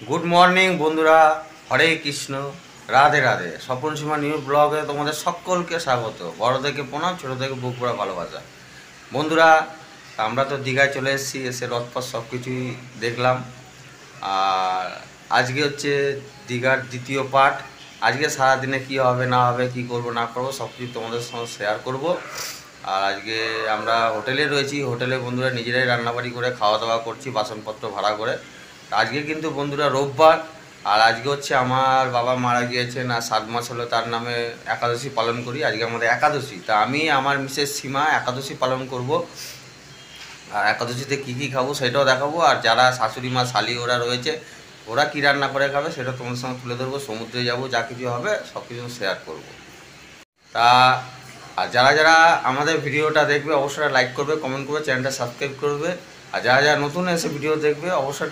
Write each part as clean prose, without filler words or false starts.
Good morning বন্ধুরা, হরে কৃষ্ণ, রাধে রাধে। স্বপন সীমা new ব্লগে তোমাদের সকলকে স্বাগত। বড় থেকে প্রণাম, ছোটো থেকে বুক ভরা ভালোবাসা। বন্ধুরা, আমরা তো দীঘায় চলে এসেছি, এসে রথপথ সব কিছুই দেখলাম। আর আজকে হচ্ছে দীঘার দ্বিতীয় পার্ট। আজকে সারাদিনে কী হবে না হবে, কী করবো না করবো সব কিছু তোমাদের সঙ্গে শেয়ার করব। আর আজকে আমরা হোটেলে রয়েছি, হোটেলে বন্ধুরা নিজেরাই রান্নাবাড়ি করে খাওয়া দাওয়া করছি, বাসনপত্র ভাড়া করে। আজকে কিন্তু বন্ধুরা রোববার, আর আজকে হচ্ছে আমার বাবা মারা গিয়েছেন, আর 7 মাস হলো তার নামে একাদশী পালন করি। আজকে আমাদের একাদশী, তা আমি আমার মিসেস সীমা একাদশী পালন করব। আর একাদশীতে কী কী খাবো সেটাও দেখাবো। আর যারা শাশুড়ি মা শালি ওরা রয়েছে, ওরা কী রান্না করে খাবে সেটা তোমাদের সঙ্গে তুলে ধরবো। সমুদ্রে যাব, যা কিছু হবে সব কিছু শেয়ার করবো। তা আর যারা যারা আমাদের ভিডিওটা দেখবে অবশ্যই লাইক করবে, কমেন্ট করবে, চ্যানেলটা সাবস্ক্রাইব করবে। আর যারা যারা নতুন এসে ভিডিও দেখবে অবশ্যই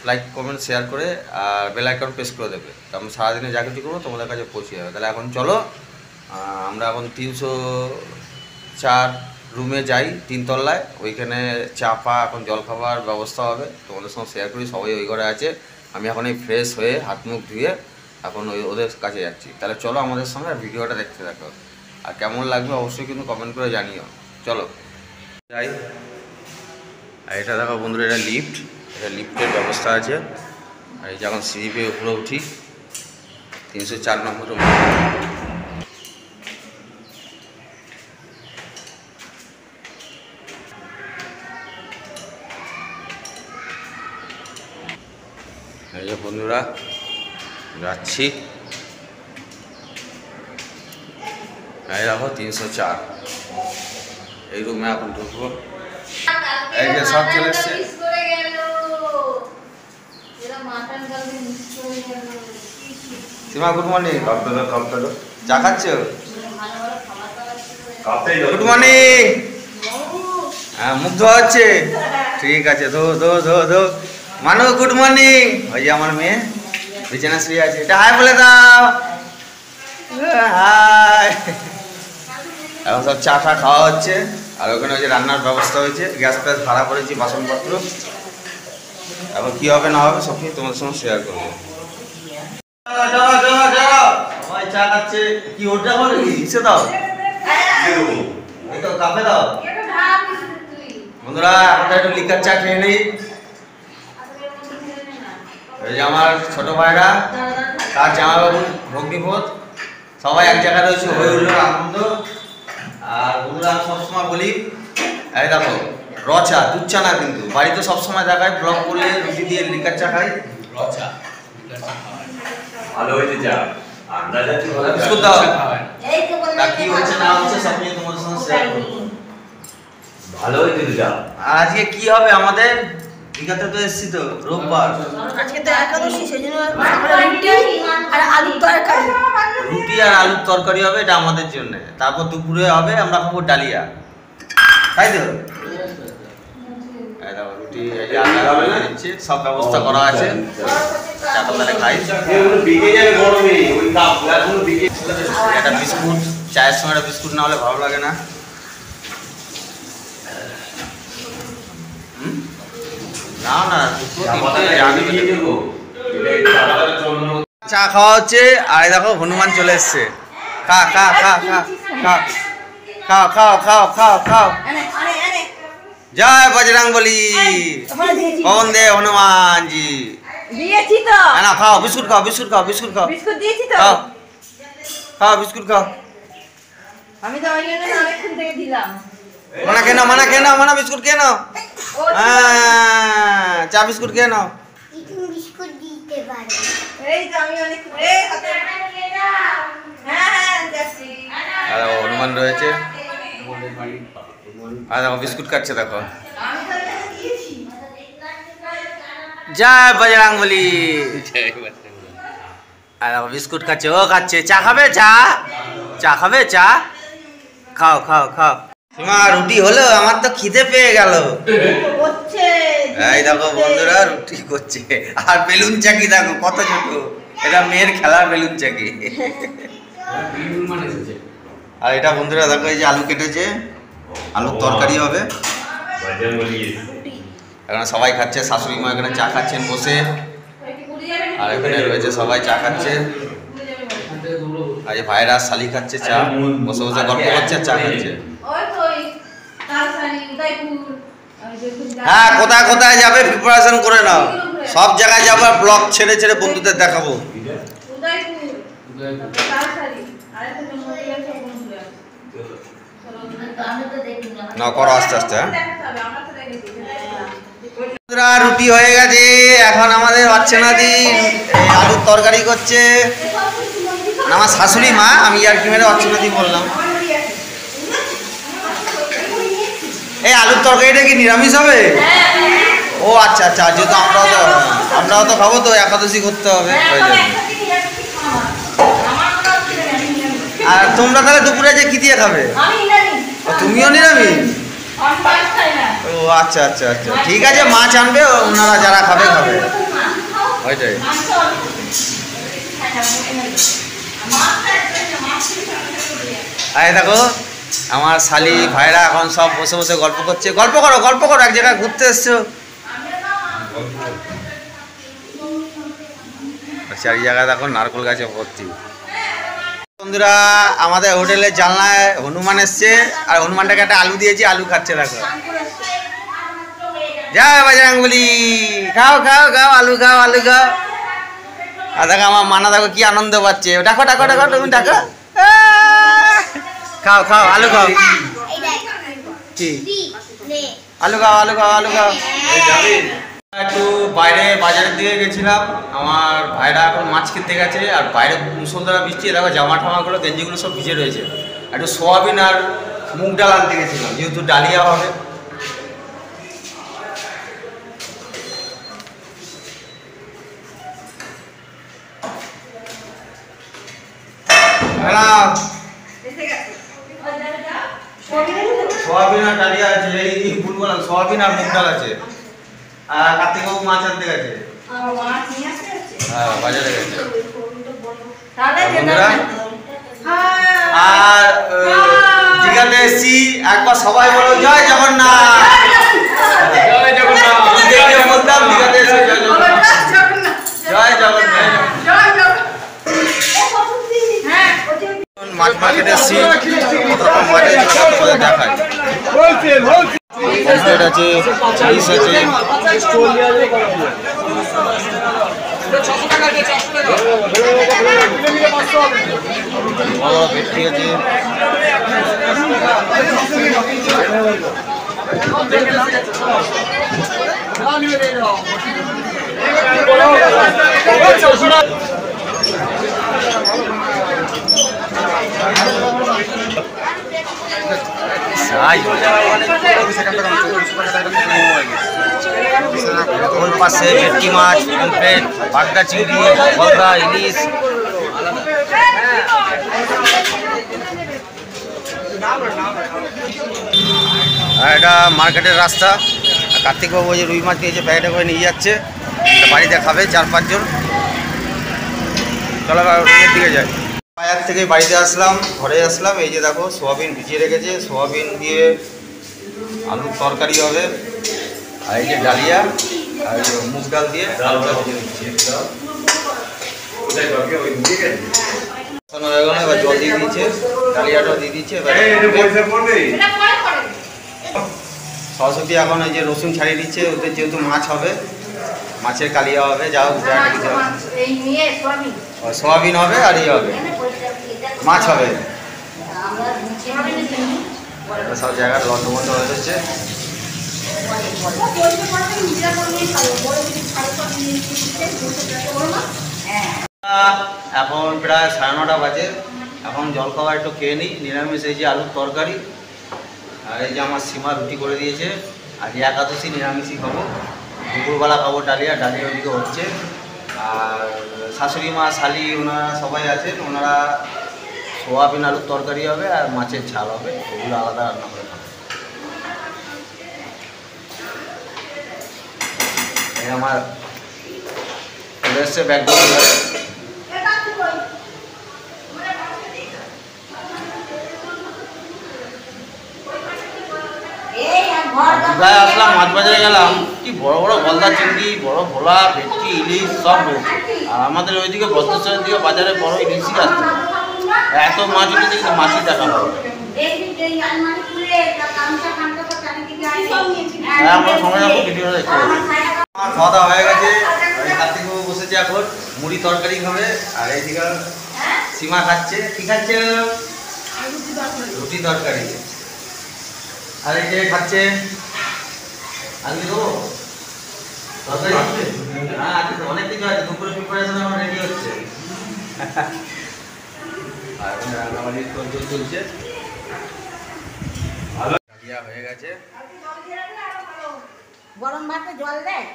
লাইক কমেন্ট শেয়ার করে আর বেল আইকন প্রেস করে দেবে। তো আমি সারাদিনে যা কিছু করবো তোমাদের কাছে পৌঁছে যাবে। তাহলে এখন চলো, আমরা এখন 304 রুমে যাই, 3 তলায়। ওইখানে চা পা এখন জলখাবার ব্যবস্থা হবে, তোমাদের সঙ্গে শেয়ার করি। সবাই ওই ঘরে আছে, আমি এখন এই ফ্রেশ হয়ে হাত মুখ ধুয়ে এখন ওদের কাছে যাচ্ছি। তাহলে চলো আমাদের সঙ্গে ভিডিওটা দেখতে থাকো। আর কেমন লাগবে অবশ্যই কিন্তু কমেন্ট করে জানিও। চলো যাই। আর এটা দেখো বন্ধুরা, এটা লিফট, এটা লিফটের ব্যবস্থা আছে। আর এই যখন সিঁড়ি পেয়ে উপরে উঠি 304 নম্বর রুম। এই যে বন্ধুরা যাচ্ছি, এই দেখো 304 এই রুমে এখন ঢুকবো। এই যে সব চলে এসছে। সীমা গুড মর্নিং। চা খাচ্ছ? Good morning. হ্যাঁ, মুখ ধোয়া হচ্ছে, ঠিক আছে। ধো ধো ধো ধো। মানু গুড মর্নিং। ওই যে আমার মেয়ে বিছানা শুয়ে আছে, এটা হাই বলে দাও। হাই। এখন সব চা টা খাওয়া হচ্ছে। আর ওখানে ওই যে রান্নার ব্যবস্থা হয়েছে, গ্যাস ফ্যাস ভাড়া করেছি, বাসনপত্র। এখন কী হবে না হবে সব কিছু তোমাদের সঙ্গে শেয়ার করবো। সবাই চা খাচ্ছে। কি ওটা বলে ইসে দাও, এই তো কাপে দাও। বন্ধুরা আমরা একটু লিকার চা খেয়ে নেই। এই যে আমার ছোট ভাইরা, তার জামাইবাবু ভগ্নিপথ, সবাই এক জায়গায় রয়েছে, হয়ে উঠল আনন্দ। আর বন্ধুরা আমি সবসময় বলি, এই দেখো রচা, দুধ চা না কিন্তু। বাড়িতে সবসময় দেখায় ব্লগ করলে রুটি দিয়ে লিকার চা খাই। রচা ভালো হয়েছে চা। বিস্কুট দাও। তা কি হচ্ছে না হচ্ছে সব নিয়ে তোমাদের সঙ্গে শেয়ার করবো। ভালো হয়েছে চা। আর আজকে কি হবে আমাদের দীঘাতে তো এসেছি, তো রোববার, আজকে তো একাদশী, সেজন্য রুটি আর আলুর তরকারি। রুটি আর আলুর তরকারি হবে, এটা আমাদের জন্য। তারপর দুপুরে হবে আমরা খাবো ডালিয়া, তাই তো? রুটি দিচ্ছে, সব ব্যবস্থা করা আছে। খাই একটা বিস্কুট, চায়ের সঙ্গে একটা বিস্কুট না হলে ভালো লাগে না। না না, চা খাওয়া হচ্ছে। আর দেখো হনুমান চলে এসছে। খা খা খা খা খা খাও খাও খাও খাও খাও। জয় বজরংবলী, পবন দে হনুমান জি। দিয়েছি তো। না খাও, বিস্কুট খাও, বিস্কুট খাও, বিস্কুট খাও, বিস্কুট দিয়েছি তো। খাও খাও, বিস্কুট খাও। আমি তো ওই জন্য অনেকক্ষণ থেকে দিলাম। মানা কেন, মানা কেন, মানা বিস্কুট কেন? চা বিস্কুট কেন? বিস্কুট দিতে পারি। এই তো আমি অনেক হ্যাঁ যাচ্ছি। আর হনুমান রয়েছে, আর দেখো বিস্কুট কাটছে, দেখো। জয় বজরংবলী। আর দেখো বিস্কুট খাচ্ছে, ও খাচ্ছে। চা খাবে? চা চা খাবে? চা খাও খাও খাও। সীমা রুটি হলো? আমার তো খিদে পেয়ে গেল। এই দেখো বন্ধুরা রুটি করছে। আর বেলুন চাকি দেখো কত ছোট, এটা মেয়ের খেলার বেলুন চাকি। আর এটা বন্ধুরা দেখো, এই যে আলু কেটেছে, আলুর তরকারি হবে। এখানে সবাই খাচ্ছে, শাশুড়ি মা এখানে চা খাচ্ছেন বসে। আর এখানে রয়েছে সবাই চা খাচ্ছে। আর এই ভাইরা শালি খাচ্ছে চা, বসে বসে গল্প করছে আর চা খাচ্ছে। হ্যাঁ, কোথায় কোথায় যাবে প্রিপারেশন করে নাও, সব জায়গায় যাবো, ব্লগ ছেড়ে ছেড়ে বন্ধুদের দেখাবো। না করো আস্তে আস্তে। রুটি হয়ে গেছে, এখন আমাদের বাচ্চানাদি আলুর তরকারি করছে। আমার শাশুড়ি মা, আমি আর কি মেরে অর্চনাদি বললাম। এই আলুর তরকারিটা কি নিরামিষ হবে? ও আচ্ছা আচ্ছা, যেহেতু আমরাও তো খাবো, তো একাদশী করতে হবে। আর তোমরা তাহলে দুপুরে যে কি দিয়ে খাবে? তুমিও নিরামিষ? ও আচ্ছা আচ্ছা আচ্ছা, ঠিক আছে, মাছ আনবে, ওনারা যারা খাবে খাবে, ওইটাই। আরে দেখো আমার শালি ভাইরা এখন সব বসে বসে গল্প করছে। গল্প করো গল্প করো, এক জায়গায় ঘুরতে এসছো। চারি জায়গায় দেখো নারকেল গাছে ভর্তি। বন্ধুরা, আমাদের হোটেলের জানলায় হনুমান এসছে, আর হনুমানটাকে একটা আলু দিয়েছি, আলু খাচ্ছে। দেখো, যাও বজরংবলী, খাও খাও খাও, আলু খাও আলু খাও। আর দেখো আমার মানা, দেখো কি আনন্দ পাচ্ছে। ডাকো ডাকো ডাকো, তুমি ডাকো, খাও খাও আলু খাও। কি আলু খাও আলু খাও আলু খাও। একটু বাইরে বাজারের দিকে গেছিলাম, আমার ভাইরা এখন মাছ কিনতে গেছে। আর বাইরে মুষলধারা বৃষ্টি, দেখো জামা ঠামাগুলো গেঞ্জিগুলো সব ভিজে রয়েছে। একটু সোয়াবিন আর মুগ ডাল আনতে গেছিলাম, যেহেতু ডালিয়া হবে। সোয়াবিন আর ডালিয়া আছে, এই ভুল বললাম, সোয়াবিন আর মুগ ডাল আছে। আর কার্তিকবাবু মাছ আনতে গেছে, হ্যাঁ বাজারে গেছে। আর দীঘাতে এসছি, একবার সবাই বলো জয় জগন্নাথ। জয় জগন্নাথ বলতাম, দীঘাতে এসে জয় জগন্নাথ জয় জগন্নাথ। মাছ মার্কেটে এসছি, কত রকম মাছ দেখায়। পমফ্রেট আছে, চাইস আছে, বড় ভেটকি আছে। ওই পাশে ভেটকি মাছ, পমফ্রেট, বাগদা চিংড়ি, গলদা, ইলিশ। আর এটা মার্কেটের রাস্তা। কার্তিকবাবু যে রুই মাছ নিয়েছে, প্যাকেটে করে নিয়ে যাচ্ছে, বাড়িতে খাবে 4-5 জন। চলো রুমের দিকে যাই। বাজার থেকে বাড়িতে আসলাম, ঘরে আসলাম। এই যে দেখো সোয়াবিন ভিজিয়ে রেখেছে, সোয়াবিন দিয়ে আলুর তরকারি হবে। আর এই যে ডালিয়া আর মুগ ডাল দিয়ে আলুটা ভেজে দিচ্ছে। এবার জল দিয়ে দিচ্ছে, ডালিয়াটাও দিয়ে দিচ্ছে। সরস্বতী এখন এই যে রসুন ছাড়িয়ে দিচ্ছে, ওদের যেহেতু মাছ হবে, মাছের কালিয়া হবে, যা হোক সোয়াবিন হবে আর ইয়ে হবে, মাছ হবে। সব জায়গায় লন্ডমন্ড হয়ে যাচ্ছে। এখন প্রায় 9:30 বাজে। এখন জলখাবার একটু খেয়ে নিই। নিরামিষ এই যে আলুর তরকারি, আর এই যে আমার সীমা রুটি করে দিয়েছে। আর একাদশী নিরামিষই খাবো, দুপুরবেলা খাবো ডালিয়া, ডালিয়া ওদিকে হচ্ছে। আর শাশুড়ি মা, শালি, ওনারা সবাই আছেন, ওনারা সোয়াবিন আলুর তরকারি হবে আর মাছের ঝাল হবে, ওগুলো আলাদা রান্না করে খাবো। এই আমার চলে এসছে ব্যাগ। দীঘায় আসলাম, মাছ বাজারে গেলাম, কি বড় বড় গলদা চিংড়ি, বড় ভোলা, ভেটকি, ইলিশ সব রয়েছে। আর আমাদের ওইদিকে বদ্ধেশ্বরের দিকে বাজারে বড় ইলিশই আসছে না। এত মাছ উঠেছে কিন্তু মাছই দেখা পাবো। হ্যাঁ, আমরা সময় যাবো, ভিডিও দেখতে পাবো। আমার খাওয়া দাওয়া হয়ে গেছে, কার্তিক বাবু বসেছে এখন, মুড়ি তরকারি খাবে। আর এইদিকে সীমা খাচ্ছে, কি খাচ্ছে? রুটি তরকারি। আর এই যে খাচ্ছে, আলু দেবো তরকারি আছে? হ্যাঁ আছে, অনেক কিছু আছে। দুপুরে প্রিপারেশন আমার রেডি হচ্ছে। আর রান্নাবাড়ির তোড়জোড় চলছে, ভালো হয়ে গেছে। গরম ভাতে জল দেয়,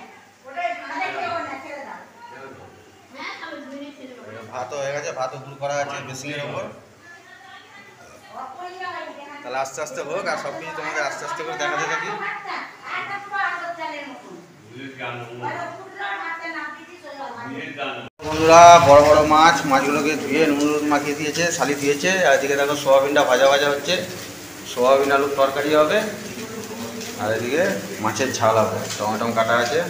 ভাতও হয়ে গেছে, ভাত উপর করা আছে বেসিনের ওপর। তাহলে আস্তে আস্তে হোক, আর সব কিছু তোমাদের আস্তে আস্তে করে দেখাতে থাকি। বন্ধুরা বড় বড় মাছ, মাছগুলোকে ধুয়ে নুন মাখিয়ে দিয়েছে, শালি দিয়েছে। আর এদিকে দেখো সোয়াবিনটা ভাজা ভাজা হচ্ছে, সোয়াবিন আলুর তরকারি হবে। আর এদিকে মাছের ঝাল হবে, টমেটো কাটা আছে।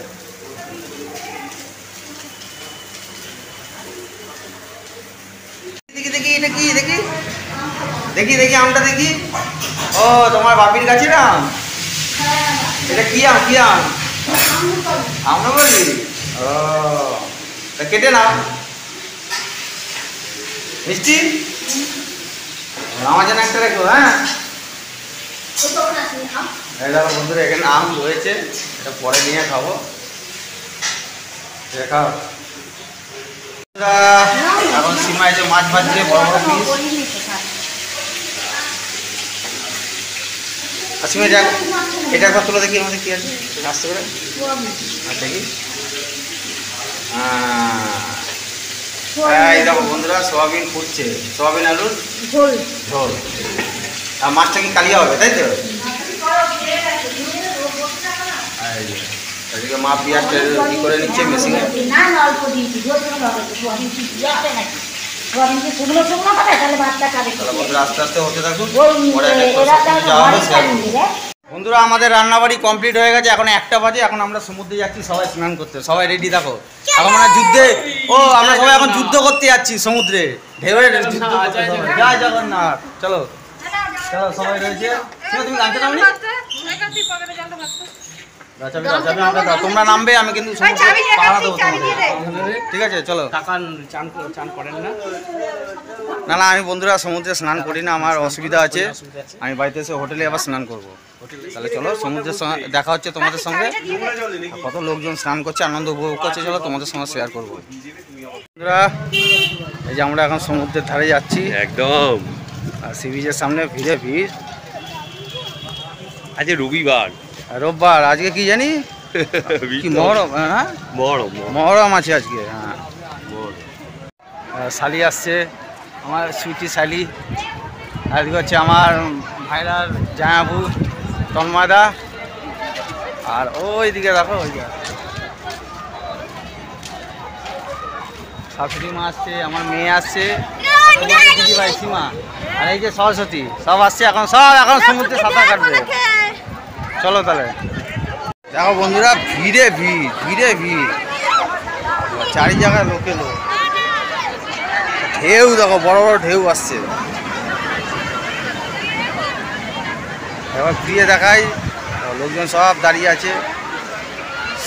দেখি দেখি এটা কি, দেখি দেখি দেখি আমটা দেখি। ও তোমার বাপির কাছে না, এটা কি আম? কি আম? আমরা বলি ও, তা কেটে না মিষ্টি আমার জন্য একটা রেখো। হ্যাঁ এই দেখো বন্ধুরা, এখানে আম রয়েছে, এটা পরে নিয়ে খাবো। খাও। এখন সীমায় যে মাছ ভাজছে বড় বড় পিস। সীমা যাক, এটা একবার তুলে দেখি আমাদের কি আছে আসতে করে। আচ্ছা কি এই দেখো বন্ধুরা, সোয়াবিন ফুটছে, সোয়াবিন আলুর ঝোল ঝোল। আর মাছটা কি কালিয়া হবে, তাই তো? এদিকে মা পেঁয়াজটা রেডি করে নিচ্ছে মেশিনে। আস্তে আস্তে হতে থাকুক, বন্ধুরা আমাদের রান্নাবাড়ি কমপ্লিট হয়ে গেছে। এখন 1টা বাজে, এখন আমরা সমুদ্রে যাচ্ছি সবাই স্নান করতে। সবাই রেডি দেখো, এখন মানে যুদ্ধে, ও আমরা সবাই এখন যুদ্ধ করতে যাচ্ছি সমুদ্রে, ঢেউয়ের যুদ্ধ করতে। জয় জগন্নাথ। চলো চলো, সবাই রয়েছে। তুমি জানতে পারো তোমরা নামবে, আমি কিন্তু পাহারা দেবো তোমাদের, ঠিক আছে? চলো। চান করেন না? না না, আমি বন্ধুরা সমুদ্রে স্নান করি না, আমার অসুবিধা আছে। আমি বাড়িতে এসে হোটেলে আবার স্নান করবো। তাহলে চলো, সমুদ্রের দেখা হচ্ছে তোমাদের সঙ্গে। কত লোকজন স্নান করছে, আনন্দ উপভোগ করছে, চলো তোমাদের সঙ্গে শেয়ার করবো। বন্ধুরা এই যে আমরা এখন সমুদ্রের ধারে যাচ্ছি একদম। আর সি বিচের সামনে ভিড়ে ভিড়। আজকে রবিবার, রোববার, আজকে কি জানি কি মহরম? হ্যাঁ মহরম আছে আজকে। হ্যাঁ শালি আসছে, আমার সুইটি শালি। আজকে হচ্ছে আমার ভাইরার জামাবু তন্ময়দা। আর ওই দিকে দেখো, ওই শাশুড়ি মা আসছে, আমার মেয়ে আসছে, দিদি ভাই সীমা, আর এই যে সরস্বতী, সব আসছে। এখন সমুদ্রে সাঁতার কাটবে। চলো তাহলে। দেখো বন্ধুরা, ভিড়ে ভিড়, ভিড়ে ভিড়, চারি জায়গায় লোকে লোক। ঢেউ দেখো, বড় বড় ঢেউ আসছে। এবার ফিরে দেখাই, লোকজন সব দাঁড়িয়ে আছে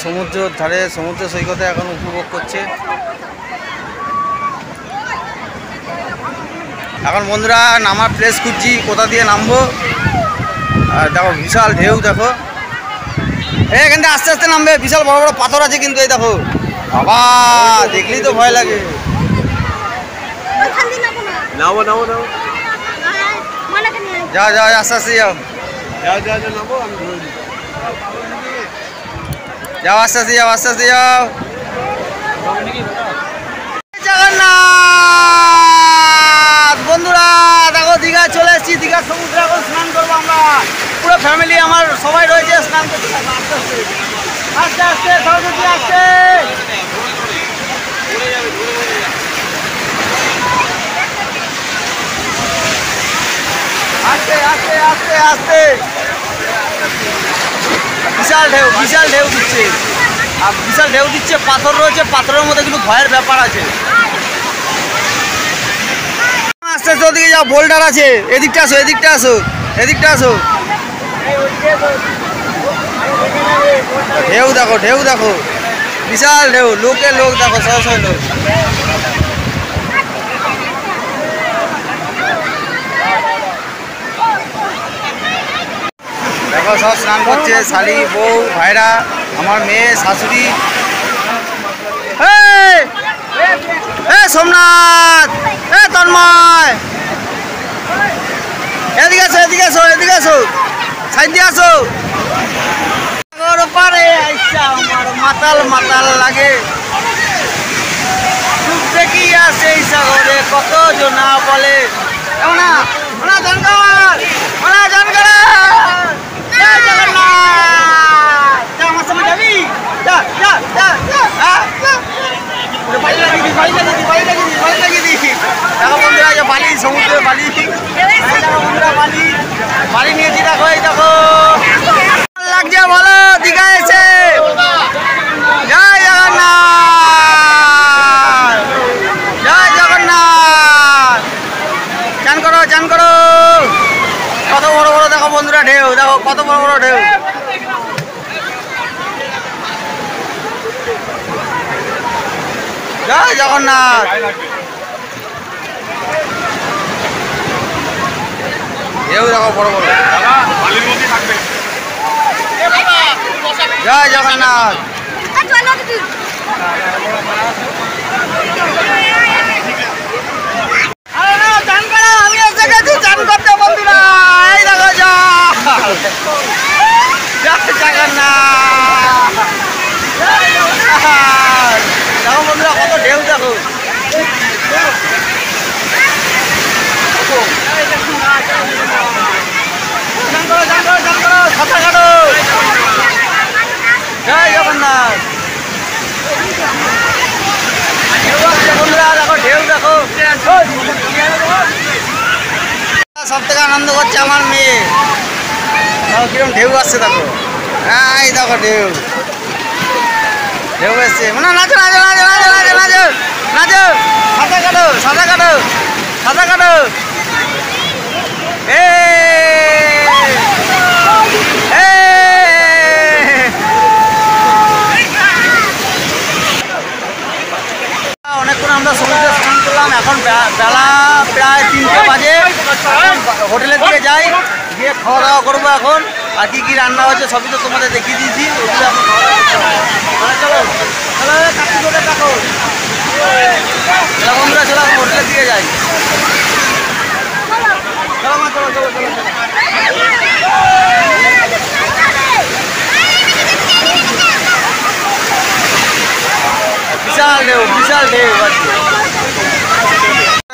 সমুদ্রের ধারে, সমুদ্র সৈকতে এখন উপভোগ করছে। এখন বন্ধুরা নামার প্লেস খুঁজছি, কোথা দিয়ে নামবো। আর দেখো বিশাল ঢেউ, দেখো এখান থেকে আস্তে আস্তে নামবে, বিশাল বড় বড় পাথর আছে কিন্তু। এই দেখো বাবা, দেখলেই তো ভয় লাগে। নামো নামো নামো, যাও যাও, আস্তে আস্তে যাও, নামো, আমি ধরে দিই। যাও আস্তে আস্তে যাও, আস্তে আস্তে যাও। জগন্নাথ। বন্ধুরা দেখো, দীঘা চলে এসেছি, দীঘার সমুদ্রে এখন স্নান করবো আমরা, পুরো ফ্যামিলি আমার সবাই রয়েছে, স্নান করতে। আস্তে আস্তে সরস্বতী আসছে। আস্তে আস্তে আস্তে আস্তে, বিশাল ঢেউ দিচ্ছে, আর বিশাল ঢেউ দিচ্ছে, পাথর রয়েছে, পাথরের মধ্যে কিন্তু ভয়ের ব্যাপার আছে। আস্তে আস্তে ওদিকে যাও, বোল্ডার আছে, এদিকটা আসো, এদিকটা আসো, এদিকটা আসো। ঢেউ দেখো, বিশাল ঢেউ, লোকে লোক দেখো, শত লোক। দেখো সব স্নান করছে, শালি, বউ, ভাইরা, আমার মেয়ে, শাশুড়ি। সোমনাথ, তন্ময়, এদিকে আসো, এদিকে আসো, এদিকে আসো, সাইড দিয়ে আসো। পারে আমার মাতাল মাতাল লাগে, দেখি আসে সাগরে কত জনা বলে। আমার সঙ্গে যাবি? দেখো বন্ধুরা, বালি, সমুদ্রের বালি, বালি নিয়েছি। দেখো, এই দেখো লাগছে, বলো দীঘা এসে। জয় জগন্নাথ, জয় জগন্নাথ। চান করো, চান করো। কত বড় বড় দেখো বন্ধুরা ঢেউ, দেখো কত বড় বড় ঢেউ। জয় জগন্নাথ। ঢেউ দেখো বড় বড়। জয় জগন্নাথ। চান করো, আমি এসে গেছি চান করতে বন্ধুরা। এই দেখো জয় জগন্নাথ, দেখো বন্ধুরা কত ঢেউ দেখো। চান করো, চান করো, চান করো, সাঁতার কাটো। জয় জগন্নাথ। বন্ধুরা দেখো ঢেউ দেখো। সব থেকে আনন্দ করছে আমার মেয়ে, দেখো কিরকম ঢেউ আসছে, দেখো। হ্যাঁ, এই দেখো ঢেউ, ঢেউ এসছে। মানে নাচো, নাচো, নাচো, নাচো, নাচো, নাচো, নাচো, সাঁতার কাটো, সাঁতার কাটো, সাঁতার কাটো। অনেকক্ষণ আমরা সমুদ্রে স্নান করলাম, এখন বেলা প্রায় 3টে বাজে। হোটেলের দিকে যাই, গিয়ে খাওয়া দাওয়া করবো এখন। আর কি কি রান্না হচ্ছে সবই তো তোমাদের দেখিয়ে দিয়েছি, ওগুলো এখন খাওয়া দাওয়া করতে হবে। চলো চলো, কাকি করে দেখো। চলো বন্ধুরা, চলো এখন হোটেলের দিকে যাই। চলো মা, চলো চলো চলো। বিশাল ঢেউ, বিশাল ঢেউ আছে।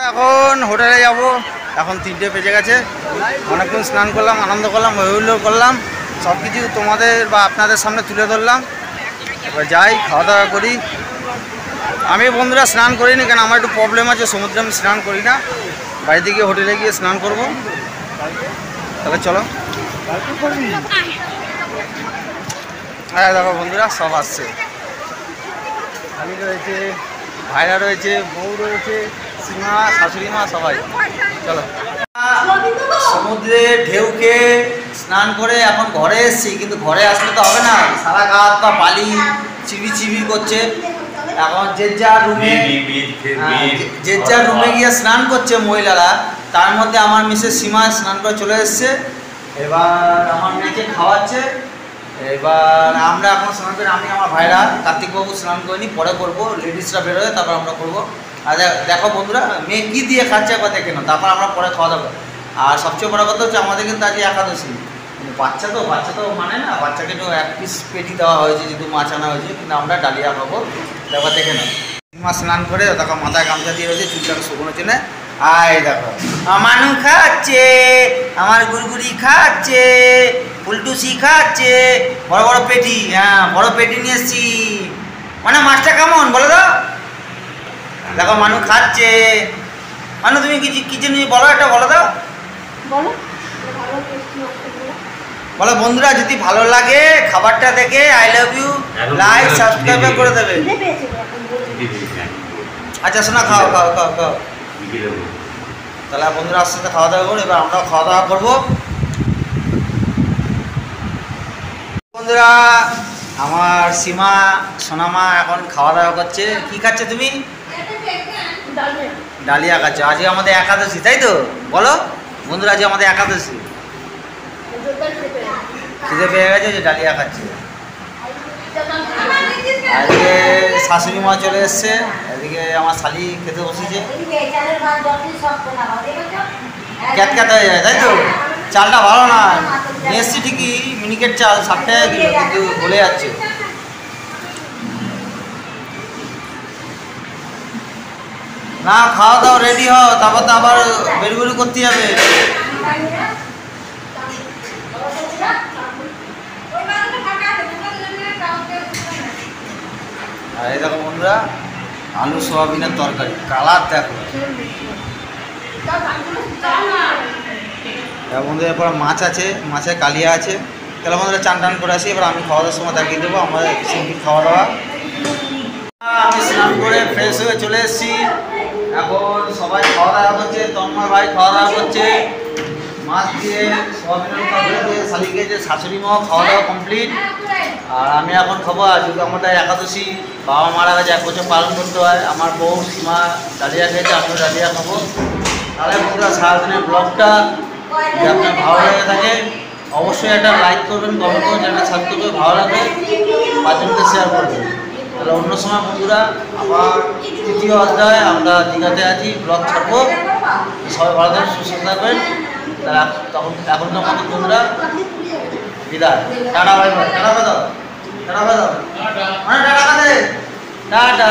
এখন হোটেলে যাব, এখন 3টে বেজে গেছে। অনেকক্ষণ স্নান করলাম, আনন্দ করলাম, হইহুল্লোড় করলাম, সব কিছু তোমাদের বা আপনাদের সামনে তুলে ধরলাম। এবার যাই, খাওয়া দাওয়া করি। আমি বন্ধুরা স্নান করিনি, কেন আমার একটু প্রবলেম আছে, সমুদ্রে আমি স্নান করি না। বাড়িতে গিয়ে হোটেলে গিয়ে স্নান করব। তাহলে চলো। হ্যাঁ দেখো বন্ধুরা, সব আসছে, আমি রয়েছে, ভাইরা রয়েছে, বউ রয়েছে, সীমা, শাশুড়ি মা, সবাই। চলো। সমুদ্রে ঢেউকে স্নান করে এখন ঘরে এসেছি, কিন্তু ঘরে আসলে তো হবে না, সারা গা হাত পা বালি চিবি চিবি করছে। এখন যে যার রুমে গিয়ে স্নান করছে মহিলারা। তার মধ্যে আমার মিসেস সীমা স্নান করে চলে এসছে। এবার আমার মেয়েকে খাওয়াচ্ছে। এবার আমরা এখন স্নান করি, আমি আমার ভাইরা, কার্তিকবাবু স্নান করিনি, পরে করবো, লেডিসরা বেরোয় তারপর আমরা করবো। আর দেখো বন্ধুরা, মেয়ে কী দিয়ে খাচ্ছে একবার দেখে নাও, তারপর আমরা পরে খাওয়া দাওয়া। আর সবচেয়ে বড় কথা হচ্ছে আমাদের কিন্তু আজকে একাদশী। বাচ্চা তো মানে না, বাচ্চাকে একটু 1 পিস পেটি দেওয়া হয়েছে, যেহেতু মাছ আনা হয়েছে, কিন্তু আমরা ডালিয়া খাবো। দেখো দেখে নাও, মা স্নান করে দেখো মাথায় গামছা দিয়ে রয়েছে, চুলটাকে শুকনো চেনে। আয় দেখো মানু খাচ্ছে, আমার গুড়গুড়ি খাচ্ছে, ফুলটুসি খাচ্ছে, বড় বড় পেটি। হ্যাঁ, বড় পেটি নিয়ে এসছি। মানে মাছটা কেমন বলো তো? দেখো মানু খাচ্ছে। মানু তুমি কি জন্য বলো, একটা বলো তো। বলো। বলো বন্ধুরা, যদি ভালো লাগে খাবারটা দেখে I love you like subscribe করে দেবে। আচ্ছা শোনা, খাও খাও খাও খাও। তাহলে বন্ধুরা আস্তে আস্তে খাওয়া দাওয়া করো, এবার আমরাও খাওয়া দাওয়া করবো। বন্ধুরা, আমার সীমা সোনামা এখন খাওয়া দাওয়া করছে। কি খাচ্ছে তুমি? ডালিয়া খাচ্ছ। আজকে আমাদের একাদশী, তাই তো? বলো বন্ধুরা, আজকে আমাদের একাদশী। খিদে পেয়ে গেছে, যে ডালিয়া খাচ্ছে। আজকে শাশুড়ি মা চলে এসছে, এদিকে আমার শালি খেতে বসেছে। ক্যাটক্যাট হয়ে যায়, তাই তো? চালটা ভালো না, নিয়ে এসছি ঠিকই মিনিকেট চাল, 60 টাকা কিলো, কিন্তু বলে যাচ্ছে। না, খাওয়া দাওয়া রেডি হও, তারপর তো আবার বেরুবেরু করতে যাবে। আর এই দেখো বন্ধুরা, আলু সোয়াবিনের তরকারি, কালার দেখো। বন্ধু এরপর মাছ আছে, মাছের কালিয়া আছে। তাহলে বন্ধুরা চান টান করে আসি, এবার আমি খাওয়া দাওয়ার সময় দেখিয়ে দেবো আমাদের সিম্পল খাওয়া দাওয়া। আমি স্নান করে ফ্রেশ হয়ে চলে এসেছি। এখন সবাই খাওয়া দাওয়া করছে, তন্ময় ভাই খাওয়া দাওয়া করছে মাছ দিয়ে, সোয়াবিনের তরকারি দিয়ে। শালিকে যে শাশুড়ি মাও খাওয়া দাওয়া কমপ্লিট। আর আমি এখন খাবো। আর যদি আমাদের একাদশী, বাবা মারা গেছে, 1 বছর পালন করতে হয়। আমার বউ সীমা ডালিয়া খেয়েছে, আমিও ডালিয়া খাবো। তাহলে বন্ধুরা, সারাদিনের ব্লগটা যদি আপনার ভালো লেগে থাকে অবশ্যই একটা লাইক করবেন, কমেন্ট করবেন, চ্যানেল সাবস্ক্রাইব করে ভালো লাগবে 5 জনকে শেয়ার করবেন। তাহলে অন্য সময় বন্ধুরা আবার 3য় অধ্যায় আমরা দীঘাতে আছি, ব্লগ ছাড়বো। সবাই ভালো থাকবেন, সুস্থ থাকবেন। তাহলে এখন তো আমাদের বন্ধুরা বিদায়। Tata bye bye. Tata bye দাও, টাটা বাই দাও, টাটা টাটা।